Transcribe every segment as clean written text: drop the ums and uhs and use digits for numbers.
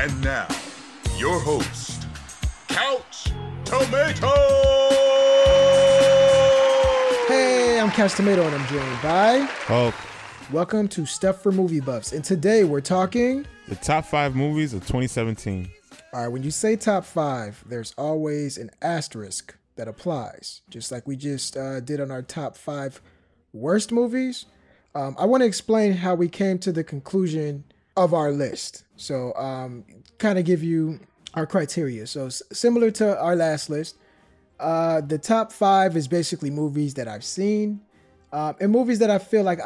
And now, your host, Couch Tomato! Hey, I'm Couch Tomato and I'm joined by Hulk. Welcome to Stuff for Movie Buffs. And today we're talking The top 5 movies of 2017. All right, when you say top 5, there's always an asterisk that applies, just like we just did on our top 5 worst movies. I want to explain how we came to the conclusion of our list. So kind of give you our criteria. So similar to our last list, the top 5 is basically movies that I've seen and movies that I feel like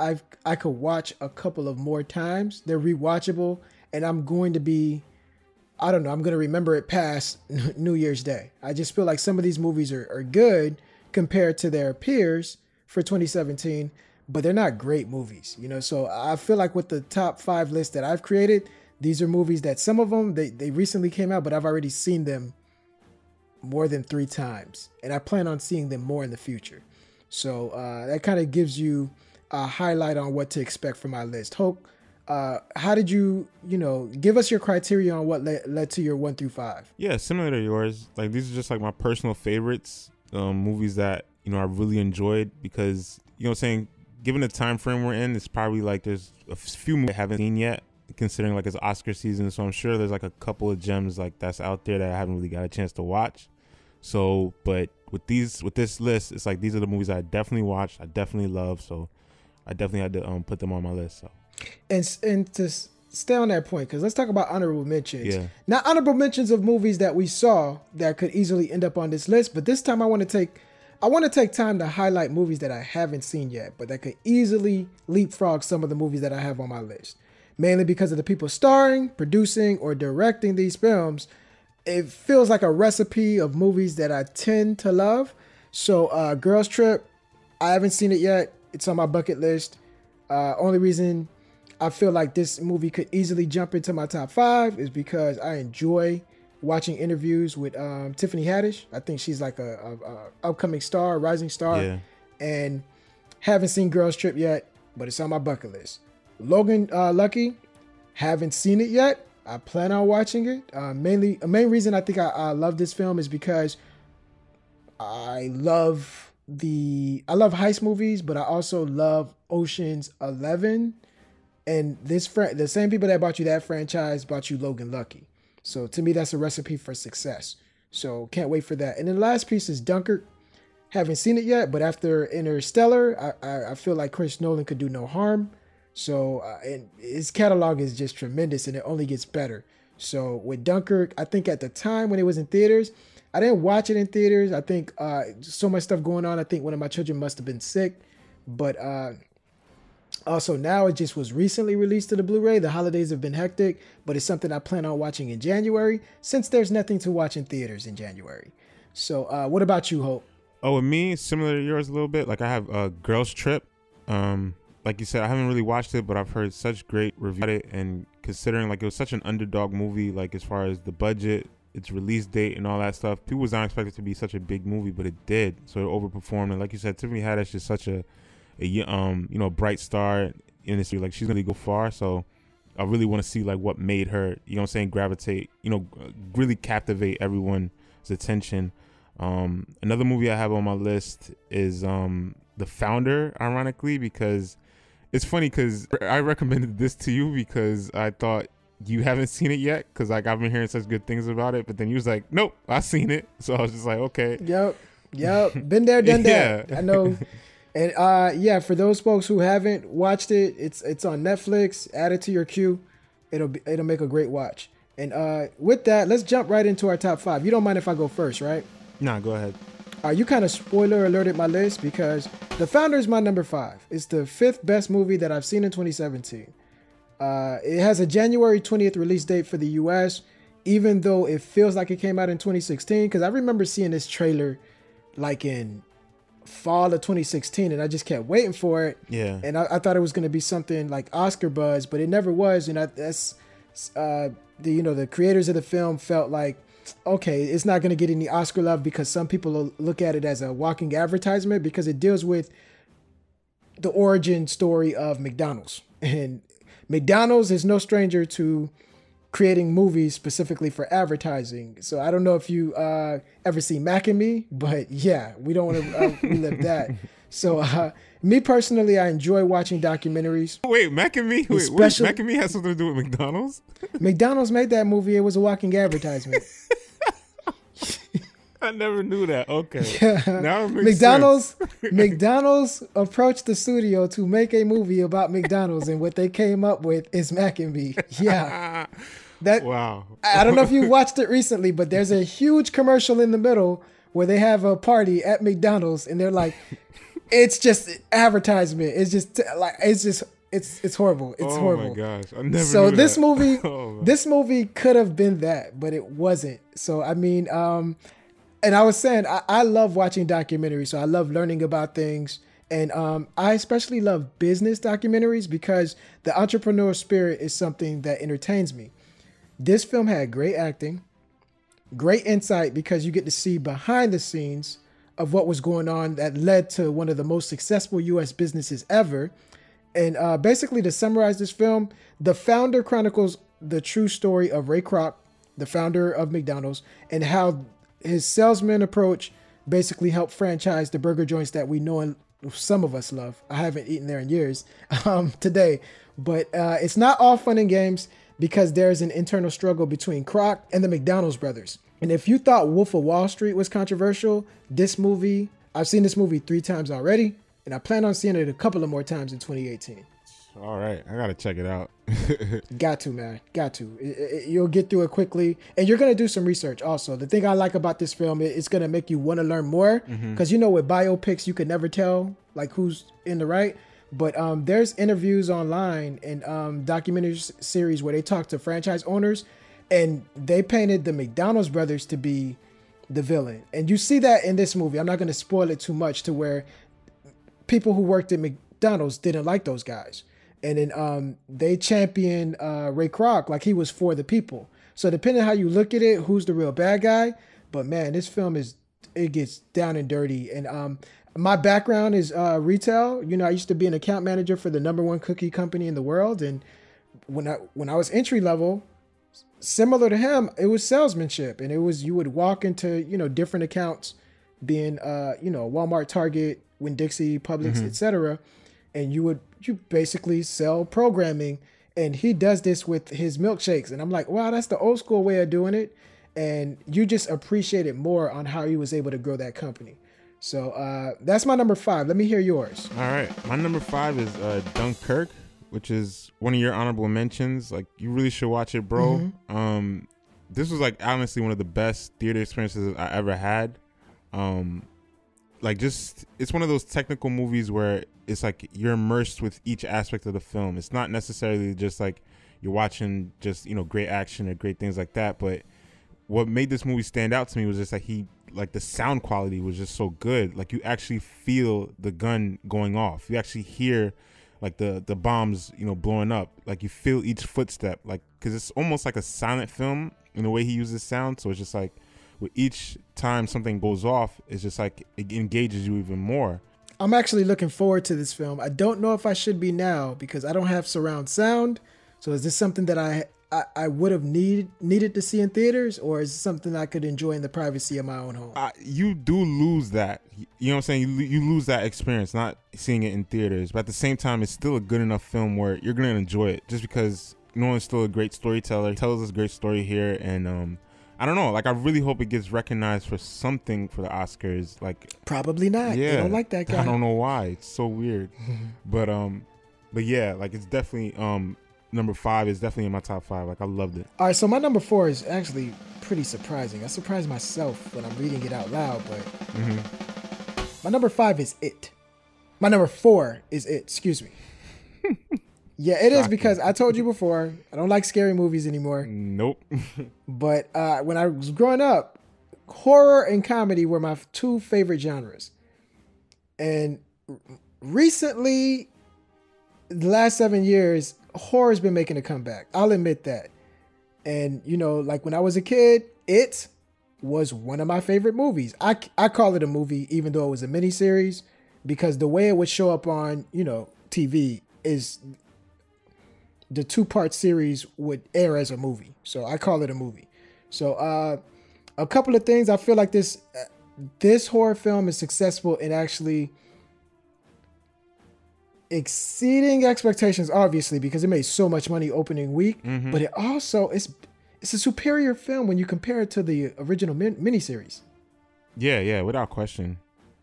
I could watch a couple of more times. They're rewatchable and I'm going to remember it past New Year's Day. I just feel like some of these movies are good compared to their peers for 2017, but they're not great movies, you know? So I feel like with the top 5 list that I've created, these are movies that some of them, they recently came out, but I've already seen them more than 3 times. And I plan on seeing them more in the future. So that kind of gives you a highlight on what to expect from my list. Hope, how did you give us your criteria on what led to your 1 through 5? Yeah, similar to yours. Like, these are just like my personal favorites, movies that, I really enjoyed because, given the time frame we're in, it's probably like there's a few movies I haven't seen yet, considering like it's Oscar season. So I'm sure there's like a couple of gems like that's out there that I haven't really got a chance to watch. So, but with this list, it's like these are the movies I definitely watched, I definitely love. So I definitely had to put them on my list. So. And to stay on that point, because let's talk about honorable mentions. Yeah. Not honorable mentions of movies that we saw that could easily end up on this list, but this time I want to take time to highlight movies that I haven't seen yet, but that could easily leapfrog some of the movies that I have on my list. Mainly because of the people starring, producing, or directing these films. It feels like a recipe of movies that I tend to love. So Girls Trip, I haven't seen it yet. It's on my bucket list. Only reason I feel like this movie could easily jump into my top 5 is because I enjoy watching interviews with Tiffany Haddish. I think she's like a upcoming star, a rising star. Yeah. And haven't seen Girls Trip yet, but it's on my bucket list. Logan Lucky, haven't seen it yet. I plan on watching it. A main reason I think I love this film is because I love heist movies, but I also love Ocean's 11. And the same people that bought you that franchise bought you Logan Lucky. So to me, that's a recipe for success. So can't wait for that. And then the last piece is Dunkirk. Haven't seen it yet, but after Interstellar, I feel like Chris Nolan could do no harm. So and his catalog is just tremendous and it only gets better. So with Dunkirk, I think at the time when it was in theaters, I didn't watch it in theaters. I think so much stuff going on. I think one of my children must have been sick. But also now it just was recently released to the Blu-ray. The holidays have been hectic, but it's something I plan on watching in January since there's nothing to watch in theaters in January. So what about you, Hope? Oh, with me, similar to yours a little bit. Like I have Girls Trip. Like you said, I haven't really watched it, but I've heard such great reviews about it. And considering like it was such an underdog movie, like as far as the budget, its release date and all that stuff, people was not expected to be such a big movie, but it did. So it overperformed. And like you said, Tiffany Haddish is such a bright star in this. Like she's gonna go far. So I really want to see like what made her, gravitate, really captivate everyone's attention. Another movie I have on my list is The Founder, ironically, because it's funny because I recommended this to you because I thought you haven't seen it yet because like I've been hearing such good things about it, but then you was like, nope, I've seen it. So I was just like, okay. Yep. Been there, done that. I know. And for those folks who haven't watched it, it's on Netflix. Add it to your queue. It'll make a great watch. And with that, let's jump right into our top 5. You don't mind if I go first, right? Nah, go ahead. You kind of spoiler alerted my list because The Founder is my number 5. It's the 5th best movie that I've seen in 2017. It has a January 20th release date for the US, even though it feels like it came out in 2016. Because I remember seeing this trailer like in fall of 2016 and I just kept waiting for it. Yeah. And I thought it was going to be something like Oscar buzz, but it never was. And that's the creators of the film felt like, okay, it's not going to get any Oscar love because some people look at it as a walking advertisement because it deals with the origin story of McDonald's. And McDonald's is no stranger to creating movies specifically for advertising. So I don't know if you ever see Mac and Me, but yeah, we don't want to relive that. So me personally, I enjoy watching documentaries. Wait, Mac and Me? Wait, Mac and Me has something to do with McDonald's? McDonald's made that movie. It was a walking advertisement. I never knew that. Okay. Yeah. Now it makes sense. McDonald's approached the studio to make a movie about McDonald's, and what they came up with is Mac and Me. Yeah. Wow. I don't know if you watched it recently, but there's a huge commercial in the middle where they have a party at McDonald's, and they're like, it's just advertisement. It's just it's horrible. It's horrible. Oh my gosh. I never So knew this that. movie, Oh, this movie could have been that, but it wasn't. So I mean, and I was saying, I love watching documentaries. So I love learning about things. And I especially love business documentaries because the entrepreneur spirit is something that entertains me. This film had great acting, great insight because you get to see behind the scenes of what was going on that led to one of the most successful U.S. businesses ever. And basically, to summarize this film, the founder chronicles the true story of Ray Kroc, the founder of McDonald's, and how his salesman approach basically helped franchise the burger joints that we know and some of us love. I haven't eaten there in years today, but it's not all fun and games because there's an internal struggle between Kroc and the McDonald's brothers. And if you thought Wolf of Wall Street was controversial, this movie, I've seen this movie 3 times already, and I plan on seeing it a couple of more times in 2018. All right. I got to check it out. Got to, man. Got to. You'll get through it quickly. And you're going to do some research also. The thing I like about this film, it's going to make you want to learn more. Because you know with biopics, you can never tell like who's in the right. But there's interviews online and documentary series where they talk to franchise owners. And they painted the McDonald's brothers to be the villain. And you see that in this movie. I'm not going to spoil it too much to where people who worked at McDonald's didn't like those guys. And then they champion Ray Kroc like he was for the people. So depending on how you look at it, who's the real bad guy. But man, this film it gets down and dirty. And my background is retail. You know, I used to be an account manager for the #1 cookie company in the world. And when I was entry level, similar to him, it was salesmanship. And it was, you would walk into, you know, different accounts being, you know, Walmart, Target, Winn-Dixie, Publix, etc. And you basically sell programming, and he does this with his milkshakes. And I'm like, wow, that's the old school way of doing it. And you just appreciate it more on how he was able to grow that company. So that's my number 5. Let me hear yours. All right. My number 5 is Dunkirk, which is one of your honorable mentions. Like, you really should watch it, bro. This was like honestly one of the best theater experiences I ever had. Like, just, it's one of those technical movies where it's like you're immersed with each aspect of the film. It's not necessarily just like you're watching just, you know, great action or great things like that. But what made this movie stand out to me was just like the sound quality was just so good. Like, you actually feel the gun going off. You actually hear like the bombs, you know, blowing up. Like, you feel each footstep, like, because it's almost like a silent film in the way he uses sound. So it's just like, with each time something goes off, it's just like it engages you even more. I'm actually looking forward to this film. I don't know if I should be now because I don't have surround sound. So is this something that I would have needed to see in theaters, or is it something I could enjoy in the privacy of my own home? You do lose that. You know what I'm saying? You lose that experience not seeing it in theaters. But at the same time, it's still a good enough film where you're going to enjoy it just because Nolan's still a great storyteller. He tells us a great story here. And I don't know. Like, I really hope it gets recognized for something for the Oscars. Like, probably not. Yeah, they don't like that guy. I don't know why. It's so weird. But yeah, like, it's definitely number 5 is definitely in my top 5. Like, I loved it. All right, so my number 4 is actually pretty surprising. I surprised myself when I'm reading it out loud, but my number 5 is It. My number 4 is It. Excuse me. Yeah, it is because I told you before, I don't like scary movies anymore. Nope. But when I was growing up, horror and comedy were my 2 favorite genres. And recently, the last 7 years, horror's been making a comeback. I'll admit that. And, you know, like when I was a kid, It was one of my favorite movies. I call it a movie, even though it was a miniseries, because the way it would show up on, you know, TV is the 2-part series would air as a movie. So I call it a movie. So a couple of things. I feel like this horror film is successful in actually exceeding expectations, obviously, because it made so much money opening week. But it also it's a superior film when you compare it to the original miniseries. Yeah, without question.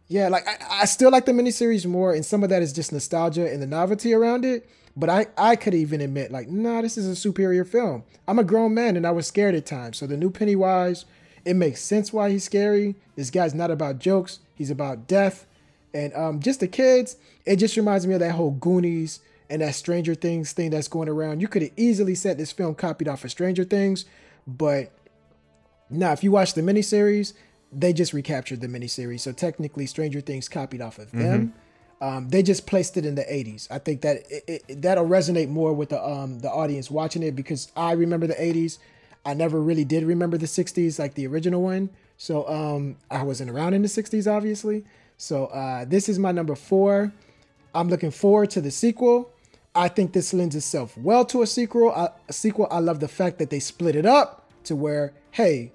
Yeah, like I still like the miniseries more, and some of that is just nostalgia and the novelty around it. But I could even admit, like, nah, this is a superior film. I'm a grown man, and I was scared at times. So the new Pennywise, it makes sense why he's scary. This guy's not about jokes. He's about death. And just the kids, it just reminds me of that whole Goonies and that Stranger Things thing that's going around. You could have easily said this film copied off of Stranger Things. But now, if you watch the miniseries, they just recaptured the miniseries. So technically, Stranger Things copied off of them. They just placed it in the 80s. I think that that'll resonate more with the audience watching it, because I remember the 80s. I never really did remember the 60s, like the original one. So I wasn't around in the 60s, obviously. So this is my number 4. I'm looking forward to the sequel. I think this lends itself well to a sequel. I love the fact that they split it up to where, hey,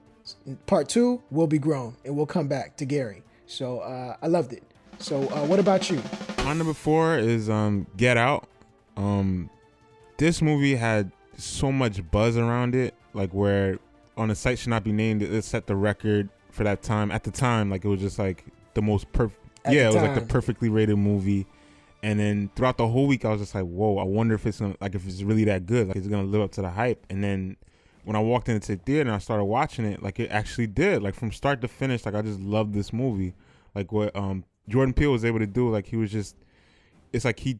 part 2 will be grown and we'll come back to Gary. So I loved it. So what about you? My number 4 is Get Out. This movie had so much buzz around it, like where on a site should not be named, it set the record for that time. At the time, like it was just like the most perfect. Yeah, it was like the perfectly rated movie. And then throughout the whole week, I was just like, whoa, I wonder if it's gonna, like, if it's really that good, like, is it gonna live up to the hype? And then when I walked into the theater and I started watching it, like, it actually did. Like, from start to finish, like, I just loved this movie. Like what Jordan Peele was able to do, like, he was just, it's like he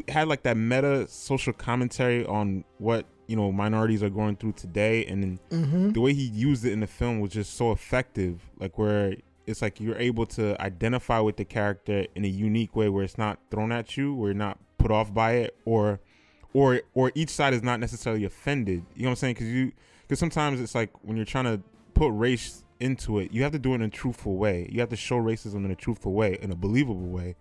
had like that meta social commentary on what, you know, minorities are going through today, and then the way he used it in the film was just so effective. Like where it's like you're able to identify with the character in a unique way, where it's not thrown at you, where you're not put off by it, or each side is not necessarily offended. You know what I'm saying? Because sometimes it's like when you're trying to put race into it, you have to do it in a truthful way. You have to show racism in a truthful way, in a believable way.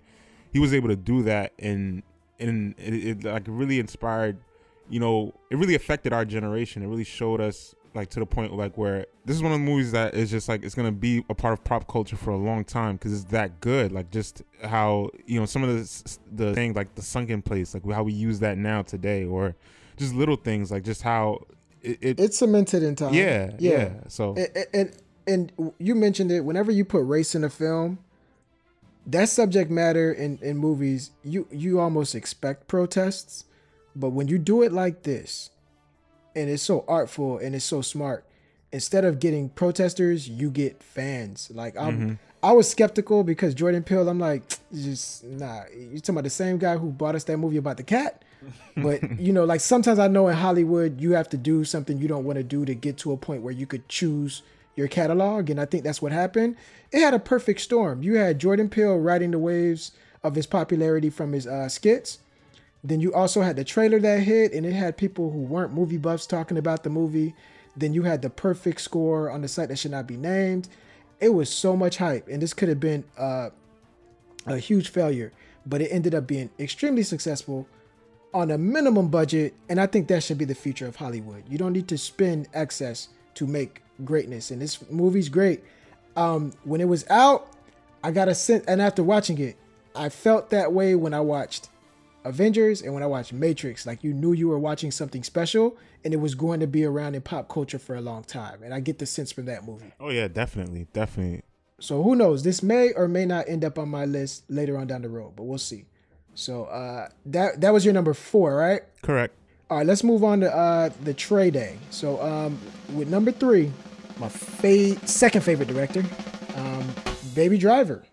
He was able to do that, and it like really inspired, you know, it really affected our generation. It really showed us, like, to the point like where this is one of the movies that is just like, it's gonna be a part of pop culture for a long time because it's that good. Like just how, you know, some of the things like the sunken place, like how we use that now today, or just little things like just how it's cemented in time. Yeah. So and you mentioned it. Whenever you put race in a film, that subject matter in movies, you almost expect protests, but when you do it like this, and it's so artful and it's so smart, instead of getting protesters, you get fans. Like I was skeptical because Jordan Peele, I'm like, just nah. You talking about the same guy who bought us that movie about the cat? But you know, like sometimes I know in Hollywood you have to do something you don't want to do to get to a point where you could choose your catalog, and I think that's what happened. It had a perfect storm. You had Jordan Peele riding the waves of his popularity from his skits. Then you also had the trailer that hit, and it had people who weren't movie buffs talking about the movie. Then you had the perfect score on the site that should not be named. It was so much hype, and this could have been a huge failure, but it ended up being extremely successful on a minimum budget, and I think that should be the future of Hollywood. You don't need to spend excess to make greatness, and this movie's great. When it was out, I got a sense, and after watching it, I felt that way when I watched Avengers and when I watched Matrix. Like, you knew you were watching something special, and it was going to be around in pop culture for a long time, and I get the sense from that movie. Oh yeah, definitely. So who knows, this may or may not end up on my list later on down the road, but we'll see. So that was your number 4, right? Correct. All right, let's move on to the Trey Day. So with number 3, my second favorite director, Baby Driver.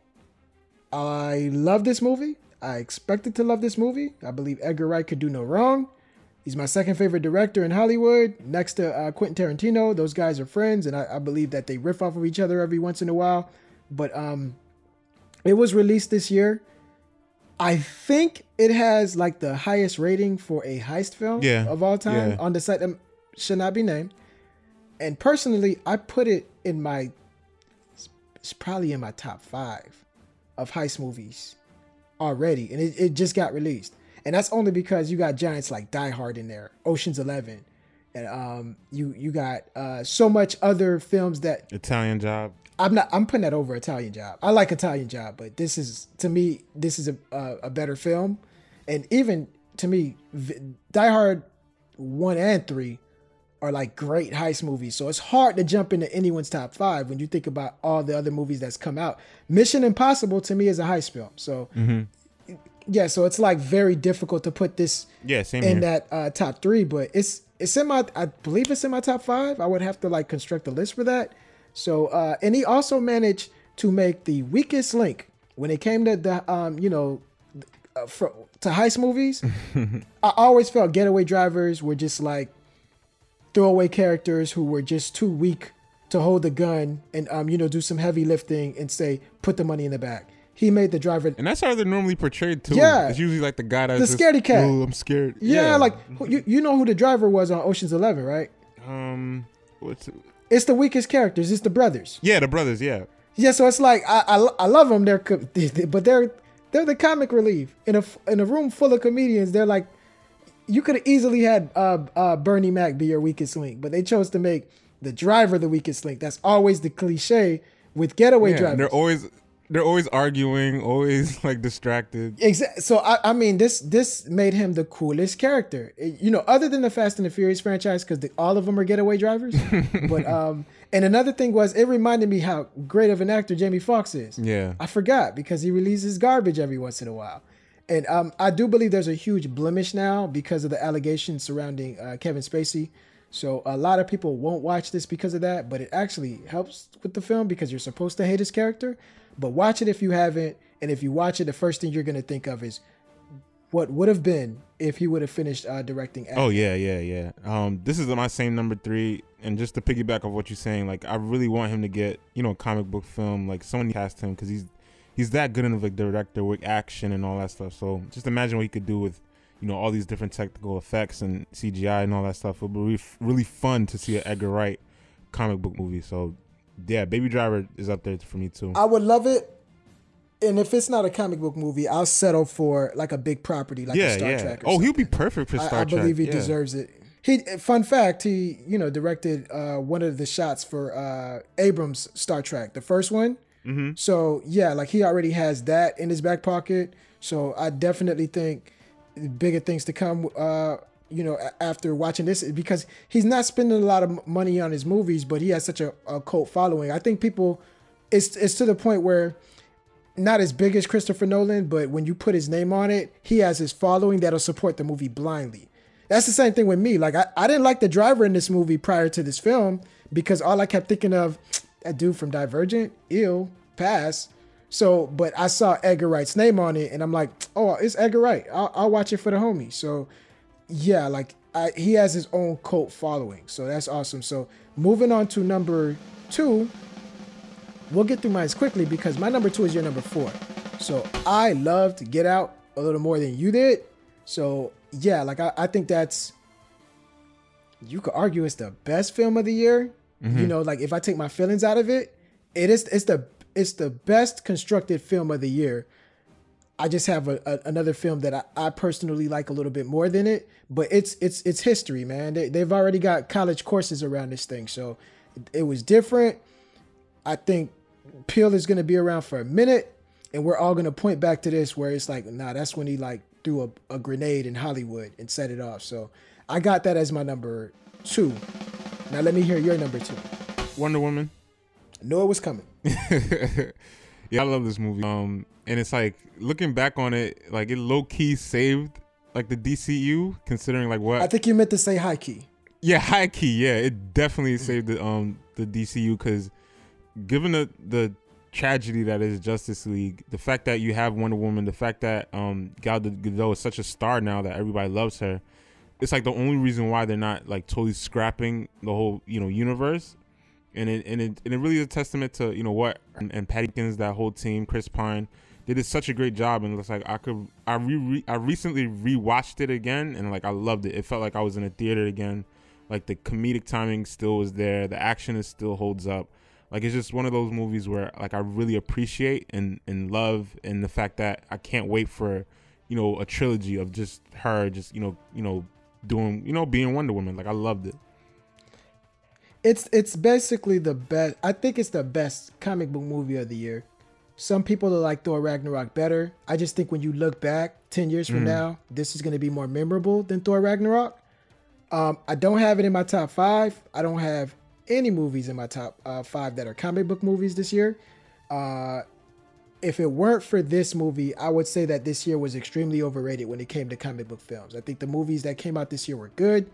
I love this movie. I expected to love this movie. I believe Edgar Wright could do no wrong. He's my second favorite director in Hollywood, next to Quentin Tarantino. Those guys are friends, and I believe that they riff off of each other every once in a while. But it was released this year. I think it has like the highest rating for a heist film of all time on the site that should not be named. And personally, I put it in it's probably in my top 5 of heist movies already. And it just got released. and that's only because you got giants like Die Hard in there, Ocean's 11, and you got so much other films that Italian Job. I'm putting that over Italian Job. I like Italian Job, but this is, to me, this is a better film. And even to me, Die Hard 1 and 3 are like great heist movies. So it's hard to jump into anyone's top 5 when you think about all the other movies that's come out. Mission Impossible to me is a heist film. So yeah, so it's like very difficult to put this Same in here. that top 3, but it's in my, I believe it's in my top 5. I would have to like construct a list for that. So, and he also managed to make the weakest link when it came to the, to heist movies. I always felt Getaway Drivers were just like throwaway characters who were just too weak to hold the gun and, do some heavy lifting and say, put the money in the bag. He made the driver. And that's how they're normally portrayed too. Yeah. It's usually like the guy that's The scaredy cat. Oh, I'm scared. Yeah, like you know who the driver was on Ocean's 11, right? What's it? It's the weakest characters. It's the brothers. Yeah, the brothers. Yeah. Yeah, so it's like I love them. But they're the comic relief in a room full of comedians. They're like, you could have easily had Bernie Mac be your weakest link, but they chose to make the driver the weakest link. That's always the cliche with getaway drivers. They're always arguing, always like distracted. Exactly. So I mean, this made him the coolest character. Other than the Fast and the Furious franchise, because all of them are getaway drivers. But and another thing was, it reminded me how great of an actor Jamie Foxx is. Yeah. I forgot because he releases garbage every once in a while. And I do believe there's a huge blemish now because of the allegations surrounding Kevin Spacey. So a lot of people won't watch this because of that, but it actually helps with the film because you're supposed to hate his character. But watch it if you haven't, and if you watch it, the first thing you're going to think of is what would have been if he would have finished directing. Oh, yeah. This is my same number 3, and just to piggyback off what you're saying, like, I really want him to get, a comic book film, like, someone cast him, because he's that good of a director with action and all that stuff. So just imagine what he could do with, all these different technical effects and CGI and all that stuff. It would be really fun to see an Edgar Wright comic book movie. So yeah, Baby Driver is up there for me too. I would love it. And if it's not a comic book movie, I'll settle for like a big property like a Star Trek. He'll be perfect for Star Trek. I believe he deserves it. Fun fact, he directed one of the shots for Abrams' Star Trek, the first one. Mm-hmm. So yeah, like he already has that in his back pocket. So I definitely think bigger things to come. After watching this, because he's not spending a lot of money on his movies, but he has such a cult following. I think people, it's to the point where not as big as Christopher Nolan, but when you put his name on it, he has his following that'll support the movie blindly. That's the same thing with me. Like I didn't like the driver in this movie prior to this film because all I kept thinking of, that dude from Divergent, pass. So, but I saw Edgar Wright's name on it, and I'm like, oh, it's Edgar Wright. I'll watch it for the homie. So, yeah, like he has his own cult following. So that's awesome. So moving on to number 2, we'll get through mine quickly because my number 2 is your number 4. So I loved Get Out a little more than you did. So yeah, like I think that's, you could argue it's the best film of the year. Mm-hmm. Like if I take my feelings out of it, it's the best constructed film of the year. I just have another film that I personally like a little bit more than it, but it's history, man. They've already got college courses around this thing, so it was different. I think Peele is going to be around for a minute, and we're all going to point back to this where it's like, nah, that's when he like threw a grenade in Hollywood and set it off. So I got that as my number 2. Now let me hear your number 2. Wonder Woman. I knew it was coming. Yeah, I love this movie. And it's like, looking back on it, like it low key saved like the DCU, considering like what I think you meant to say high key. Yeah, high key. Yeah, it definitely saved the DCU because given the tragedy that is Justice League, the fact that you have Wonder Woman, the fact that Gal Gadot is such a star now that everybody loves her, it's like the only reason why they're not like totally scrapping the whole universe. And it really is a testament to what and Patty Jenkins, that whole team, Chris Pine, they did such a great job. And it's like I recently rewatched it again, and like I loved it. It felt like I was in a theater again. Like the comedic timing still was there, the action still holds up. Like it's just one of those movies where like I really appreciate and love, and the fact that I can't wait for a trilogy of just her, just doing, being Wonder Woman. Like I loved it. It's basically the best. I think it's the best comic book movie of the year. Some people like Thor Ragnarok better. I just think when you look back 10 years from now, this is going to be more memorable than Thor Ragnarok. I don't have it in my top 5. I don't have any movies in my top 5 that are comic book movies this year. If it weren't for this movie, I would say that this year was extremely overrated when it came to comic book films. I think the movies that came out this year were good,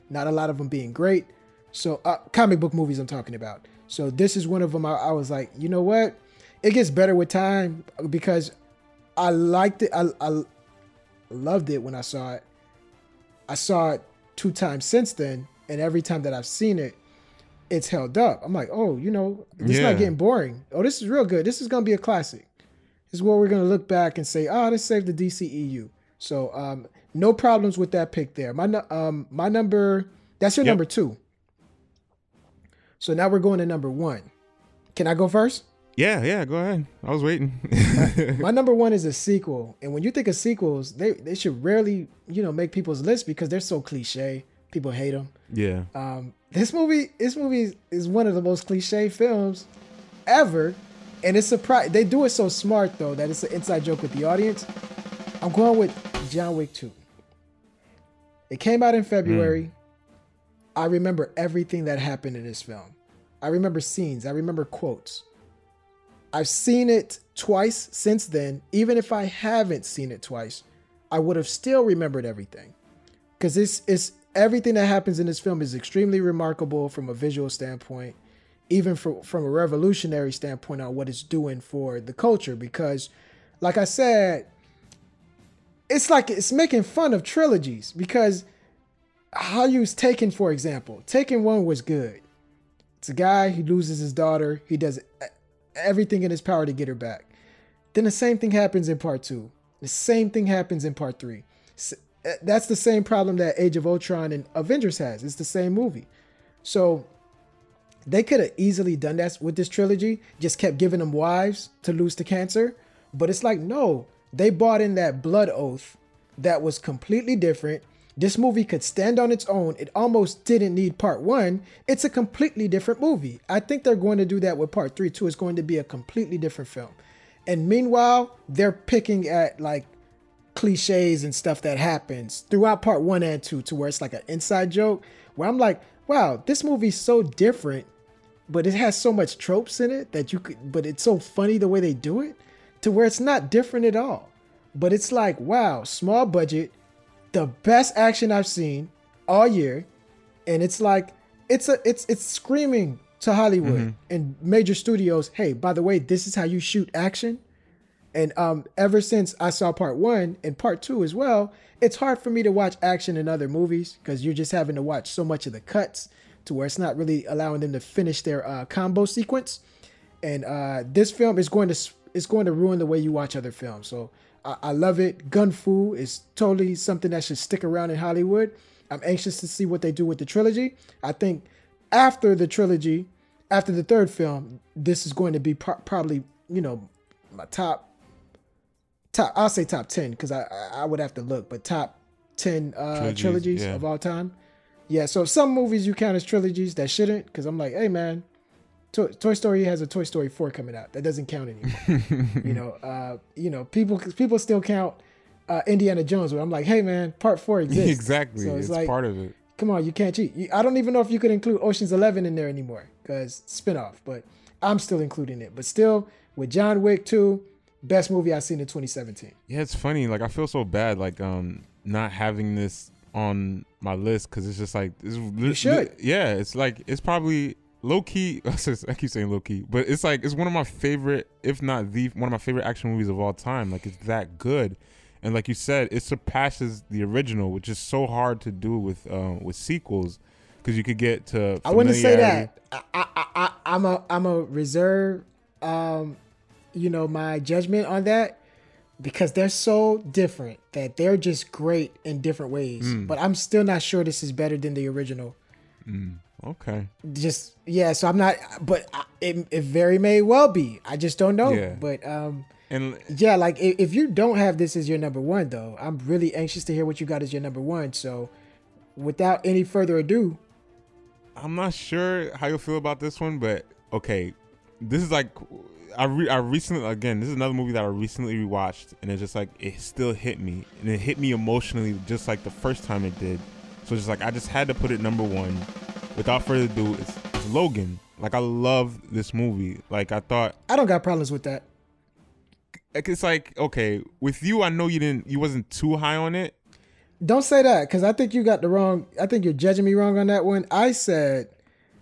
not a lot of them being great. So comic book movies I'm talking about. So this is one of them. I was like, you know what? It gets better with time because I liked it. I loved it when I saw it. I saw it 2 times since then, and every time that I've seen it, it's held up. I'm like, oh, this is not getting boring. Oh, this is real good. This is going to be a classic. This is where we're going to look back and say, oh, let's save the DCEU. So no problems with that pick there. My number, that's your number 2. So now we're going to number 1. Can I go first? Yeah, go ahead. I was waiting. My number 1 is a sequel. And when you think of sequels, they should rarely, make people's list because they're so cliche. People hate them. Yeah. This movie is one of the most cliche films ever. And it's they do it so smart though that it's an inside joke with the audience. I'm going with John Wick 2. It came out in February. I remember everything that happened in this film. I remember scenes. I remember quotes. I've seen it twice since then. Even if I haven't seen it twice, I would have still remembered everything. Because it's everything that happens in this film is extremely remarkable from a visual standpoint, even from a revolutionary standpoint on what it's doing for the culture. Because, like I said, it's like it's making fun of trilogies. Because how you use Taken, for example. Taken 1 was good. It's a guy who loses his daughter. He does everything in his power to get her back. Then the same thing happens in part 2. The same thing happens in part 3. That's the same problem that Age of Ultron and Avengers has. It's the same movie. So they could have easily done that with this trilogy, just kept giving them wives to lose to cancer. But it's like, no, they bought in that blood oath that was completely different. This movie could stand on its own. It almost didn't need part 1. It's a completely different movie. I think they're going to do that with part 3 too. It's going to be a completely different film. And meanwhile, they're picking at like cliches and stuff that happens throughout part 1 and 2 to where it's like an inside joke where I'm like, wow, this movie's so different, but it has so much tropes in it but it's so funny the way they do it to where it's not different at all. But it's like, wow, small budget, the best action I've seen all year. And it's like, it's screaming to Hollywood and major studios, hey, by the way, this is how you shoot action. And ever since I saw part 1 and part 2 as well, it's hard for me to watch action in other movies because you're just having to watch so much of the cuts to where it's not really allowing them to finish their combo sequence. And this film is going to ruin the way you watch other films. So I love it. Gun Fu is totally something that should stick around in Hollywood. I'm anxious to see what they do with the trilogy. I think after the trilogy, after the 3rd film, this is going to be probably, my top, I'll say top 10 because I would have to look, but top 10 trilogies of all time. Yeah, so some movies you count as trilogies that shouldn't because I'm like, hey, man, Toy Story has a Toy Story 4 coming out. That doesn't count anymore. People still count Indiana Jones, but I'm like, hey man, part 4 exists. Exactly. So it's like, part of it. Come on, you can't cheat. I don't even know if you could include Ocean's 11 in there anymore because spinoff, but I'm still including it. But still, with John Wick 2, best movie I've seen in 2017. Yeah, it's funny. Like I feel so bad, like not having this on my list because it's just like you should. Yeah, it's like it's probably low key. I keep saying low key, but it's like it's one of my favorite, if not one of my favorite action movies of all time. Like it's that good, and like you said, it surpasses the original, which is so hard to do with sequels because you could get to. I wouldn't say that. I'm a reserve. My judgment on that because they're so different that they're just great in different ways. But I'm still not sure this is better than the original. Okay. So I'm not, but it very may well be. I just don't know. Yeah. But and And yeah, like if you don't have this as your number one, though, I'm really anxious to hear what you got as your number one. So, without any further ado, I'm not sure how you'll feel about this one, but okay, this is like I recently, again, this is another movie that I recently rewatched, and it's just like it still hit me, and it hit me emotionally just like the first time it did. So just like I just had to put it number one. Without further ado, it's Logan. Like I love this movie. Like I thought I don't got problems with that. it's like okay, with you I know you wasn't too high on it. Don't say that because I think you got the wrong. I think you're judging me wrong on that one. I said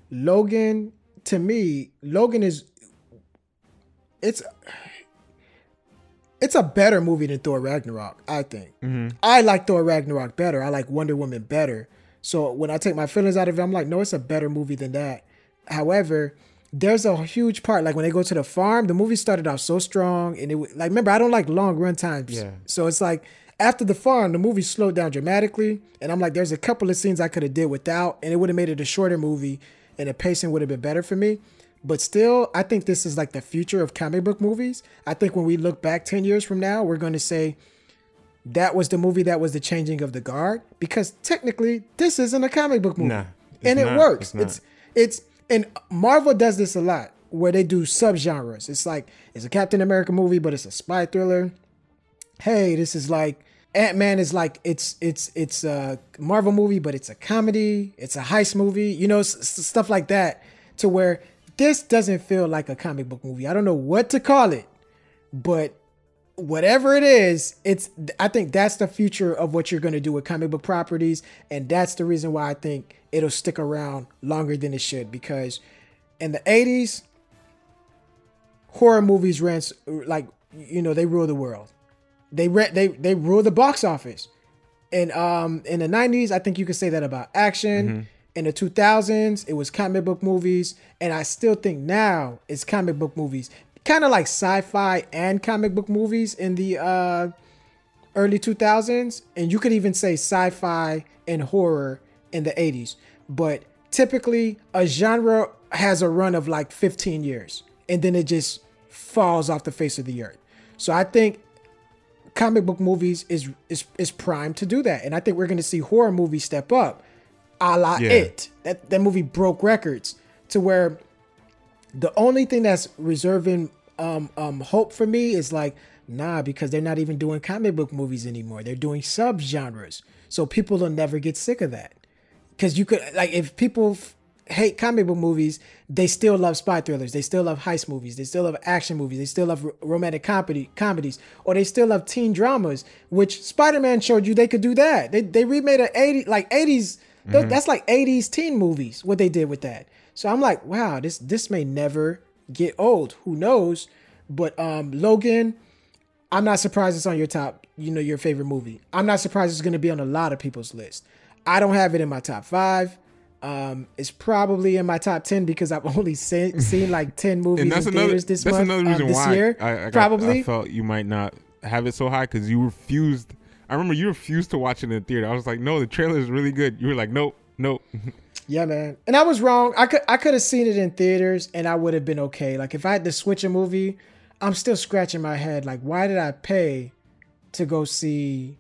Logan. To me, Logan is it's a better movie than Thor Ragnarok. I think I like Thor Ragnarok better. I like Wonder Woman better. So when I take my feelings out of it, I'm like, no, it's a better movie than that. However, there's a huge part, like when they go to the farm, the movie started off so strong, and like remember, I don't like long run times. Yeah. So it's like after the farm, the movie slowed down dramatically, and I'm like, there's a couple of scenes I could have did without, and it would have made it a shorter movie, and the pacing would have been better for me. But still, I think this is like the future of comic book movies. I think when we look back 10 years from now, we're going to say that was the movie that was the changing of the guard, because technically this isn't a comic book movie. Nah, and it not. works. It's It's and Marvel does this a lot where they do subgenres. It's like it's a Captain America movie, but it's a spy thriller. Hey, this is like Ant-Man is like it's a Marvel movie, but it's a comedy. It's a heist movie. You know, stuff like that. To where this doesn't feel like a comic book movie. I don't know what to call it, but whatever it is, I think that's the future of what you're going to do with comic book properties. And that's the reason why I think it'll stick around longer than it should, because in the 80s, horror movies ran like, you know, they rule the world. They rule the box office. And in the 90s, I think you could say that about action. In the 2000s, it was comic book movies. And I still think now it's comic book movies. Kind of like sci-fi and comic book movies in the early 2000s. And you could even say sci-fi and horror in the 80s. But typically, a genre has a run of like 15 years. And then it just falls off the face of the earth. So I think comic book movies is primed to do that. And I think we're going to see horror movies step up. A la It. That movie broke records to where the only thing that's reserving hope for me is like, nah, because they're not even doing comic book movies anymore. They're doing subgenres. So people will never get sick of that. Because you could, like, if people hate comic book movies, they still love spy thrillers. They still love heist movies. They still love action movies. They still love romantic comedies. Or they still love teen dramas, which Spider-Man showed you they could do that. They remade an 80s, that's like 80s teen movies, what they did with that. So I'm like, wow, this may never get old. Who knows? But Logan, I'm not surprised it's on your top, your favorite movie. I'm not surprised it's going to be on a lot of people's list. I don't have it in my top 5. It's probably in my top 10 because I've only seen like 10 movies in theaters this month. That's another reason this why year, I felt you might not have it so high, because you refused. I remember you refused to watch it in the theater. I was like, no, the trailer is really good. You were like, nope. Yeah, man. And I was wrong. I could have seen it in theaters and I would have been okay. Like if I had to switch a movie, I'm still scratching my head. Like, why did I pay to go see...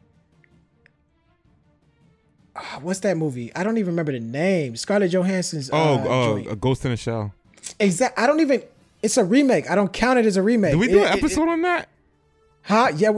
what's that movie? I don't even remember the name. Scarlett Johansson's A Ghost in a Shell. Exactly. I don't even... It's a remake. I don't count it as a remake. Did we do an episode on that? Huh? Yeah,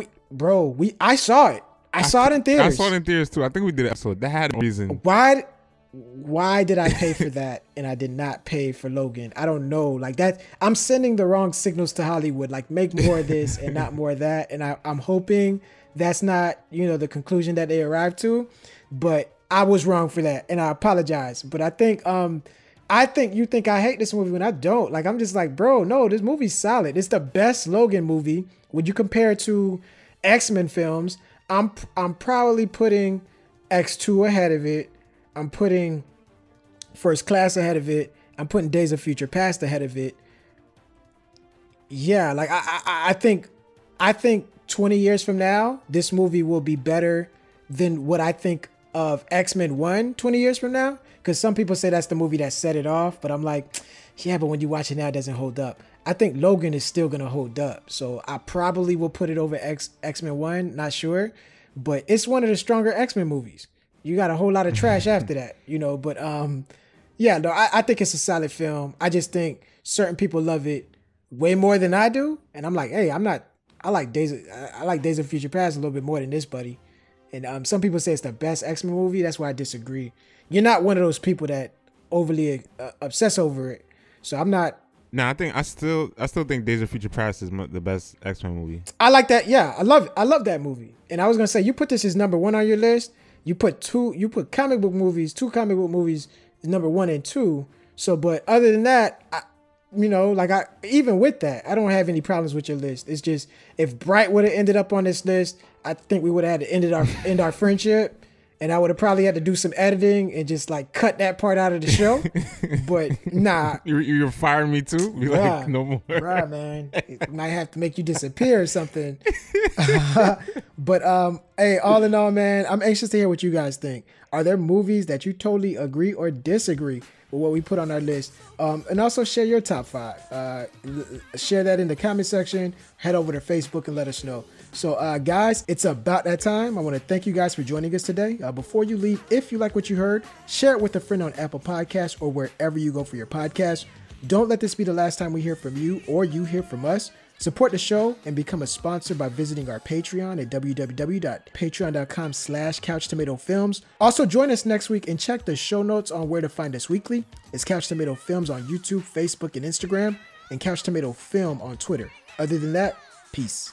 I saw it. I saw it in theaters. I saw it in theaters too. I think we did an episode. That had a reason. Why did I pay for that and I did not pay for Logan? I don't know. Like that, I'm sending the wrong signals to Hollywood. Like, make more of this and not more of that. And I'm hoping that's not, the conclusion that they arrived to. But I was wrong for that, and I apologize. But I think you think I hate this movie when I don't. Like, I'm just like, bro, no, this movie's solid. It's the best Logan movie. When you compare it to X-Men films, I'm proudly putting X2 ahead of it. I'm putting First Class ahead of it. I'm putting Days of Future Past ahead of it. Yeah, like I think 20 years from now, this movie will be better than what I think of X-Men 1 20 years from now. Because some people say that's the movie that set it off. But I'm like, yeah, but when you watch it now, it doesn't hold up. I think Logan is still gonna hold up, so I probably will put it over X-Men 1. Not sure, but it's one of the stronger X-Men movies. You got a whole lot of trash after that, you know. But yeah, no, I think it's a solid film. I just think certain people love it way more than I do, and I'm like, hey, I like Days of Future Past a little bit more than this, buddy. And some people say it's the best X-Men movie. That's why I disagree. You're not one of those people that overly obsess over it. So I'm not. No, I still think Days of Future Past is the best X-Men movie. I like that. Yeah, I love that movie. And I was gonna say, you put this as number 1 on your list. You put two comic book movies is number 1 and 2. So, but other than that, even with that, I don't have any problems with your list. It's just, if Bright would have ended up on this list, I think we would have had to end our friendship. And I would have probably had to do some editing and just like cut that part out of the show. But nah. You're firing me too? Be like, no more. Right, man. It might have to make you disappear or something. But hey, all in all, man, I'm anxious to hear what you guys think. Are there movies that you totally agree or disagree with what we put on our list? And also share your top 5. Share that in the comment section. Head over to Facebook and let us know. So, guys, it's about that time. I want to thank you guys for joining us today. Before you leave, if you like what you heard, share it with a friend on Apple Podcasts or wherever you go for your podcast. Don't let this be the last time we hear from you or you hear from us. Support the show and become a sponsor by visiting our Patreon at www.patreon.com/CouchTomatoFilms. Also, join us next week and check the show notes on where to find us weekly. It's Couch Tomato Films on YouTube, Facebook, and Instagram, and Couch Tomato Film on Twitter. Other than that, peace.